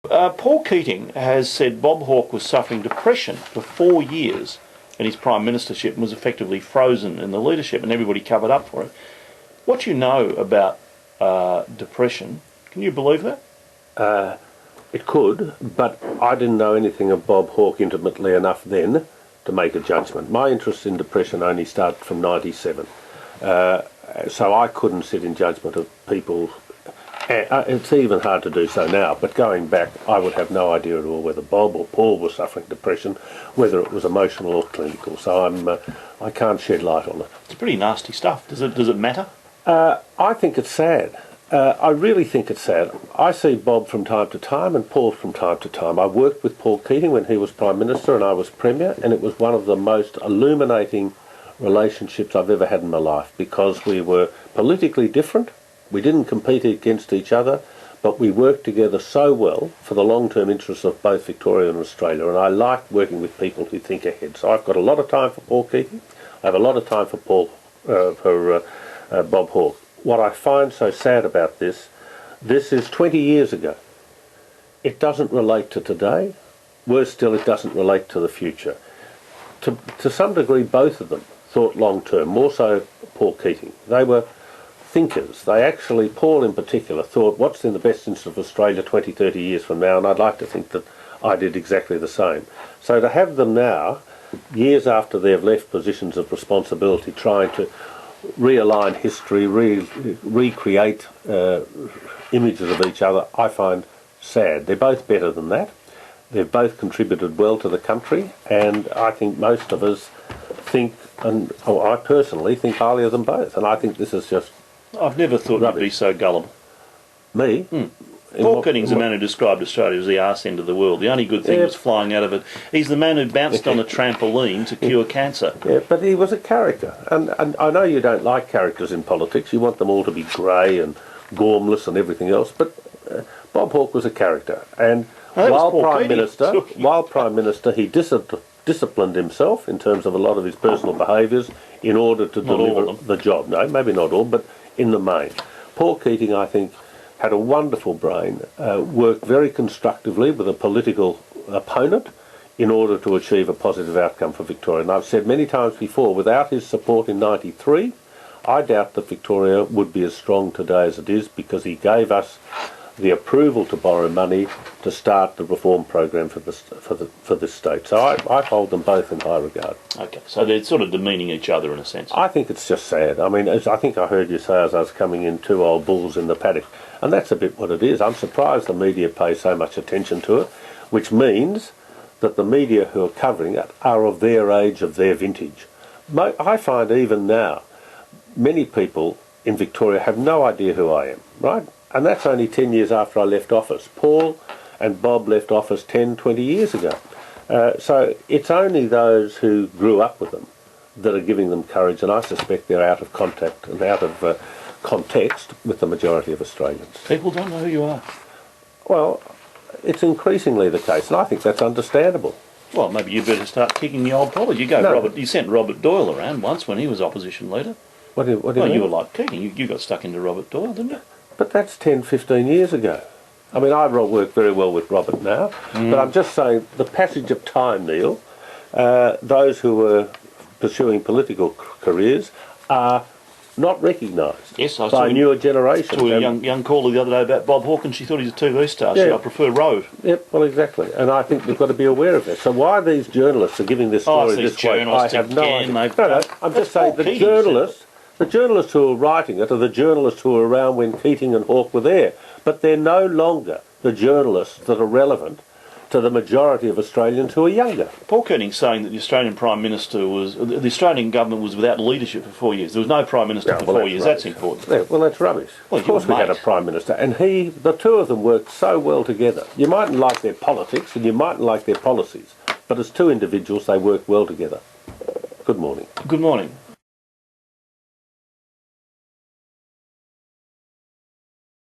Paul Keating has said Bob Hawke was suffering depression for 4 years and his prime ministership and was effectively frozen in the leadership, and everybody covered up for it. What you know about depression, can you believe that? It could, but I didn't know anything of Bob Hawke intimately enough then to make a judgment. My interest in depression only started from '97, so I couldn't sit in judgment of people. It's even hard to do so now, but going back, I would have no idea at all whether Bob or Paul was suffering depression, whether it was emotional or clinical. So I can't shed light on it. It's pretty nasty stuff. Does it matter? I think it's sad. I really think it's sad. I see Bob from time to time and Paul from time to time. I worked with Paul Keating when he was Prime Minister and I was Premier, and it was one of the most illuminating relationships I've ever had in my life, because we were politically different. We didn't compete against each other, but we worked together so well for the long-term interests of both Victoria and Australia, and I like working with people who think ahead. So I've got a lot of time for Paul Keating. I have a lot of time for Bob Hawke. What I find so sad about this is 20 years ago. It doesn't relate to today. Worse still, it doesn't relate to the future. To some degree, both of them thought long-term, more so Paul Keating. They were thinkers. They actually, Paul in particular, thought what's in the best interest of Australia 20, 30 years from now, and I'd like to think that I did exactly the same. So to have them now, years after they've left positions of responsibility, trying to realign history, recreate images of each other, I find sad. They're both better than that. They've both contributed well to the country, and I think most of us think, I personally think highly of them both, and I think this is just I've never thought rubbish. you'd be so gullible. Me? Paul Keating's the man who described Australia as the arse end of the world. The only good thing was flying out of it. He's the man who bounced on a trampoline to cure cancer. Yeah, but he was a character. And I know you don't like characters in politics. You want them all to be grey and gormless and everything else. But Bob Hawke was a character. And while Prime Minister, he disciplined himself in terms of a lot of his personal behaviours in order to deliver the job. No, maybe not all, but in the main. Paul Keating, I think, had a wonderful brain, worked very constructively with a political opponent in order to achieve a positive outcome for Victoria. And I've said many times before, without his support in '93, I doubt that Victoria would be as strong today as it is, because he gave us the approval to borrow money to start the reform program for this state. So I hold them both in high regard. Okay, so they're sort of demeaning each other in a sense. I think it's just sad. I mean, I think I heard you say as I was coming in, two old bulls in the paddock. And that's a bit what it is. I'm surprised the media pay so much attention to it, which means that the media who are covering it are of their age, of their vintage. I find even now, many people in Victoria have no idea who I am, right? And that's only 10 years after I left office. Paul and Bob left office 10, 20 years ago. So it's only those who grew up with them that are giving them courage, and I suspect they're out of contact and out of context with the majority of Australians. People don't know who you are. Well, it's increasingly the case, and I think that's understandable. Well, maybe you better start kicking the old policy. You sent Robert Doyle around once when he was opposition leader. What do you mean? You were like Keating. You got stuck into Robert Doyle, didn't you? But that's 10, 15 years ago. I mean, I work very well with Robert now, but I'm just saying the passage of time, Neil, those who were pursuing political careers are not recognised by a newer generation. I saw a young caller the other day about Bob Hawke, and she thought he's a TV star. Yeah. I prefer Rove. Yep, well, exactly. And I think we've got to be aware of that. So why these journalists are giving this story this way, I have no idea. No, I'm just saying the journalists who are writing it are the journalists who were around when Keating and Hawke were there. But they're no longer the journalists that are relevant to the majority of Australians who are younger. Paul Keating's saying that the Australian the Australian government was without leadership for 4 years. There was no Prime Minister for 4 years. Rubbish. That's important. Yeah, well, that's rubbish. Well, of course we had a Prime Minister, and the two of them worked so well together. You mightn't like their politics and you mightn't like their policies, but as two individuals they worked well together. Good morning. Good morning.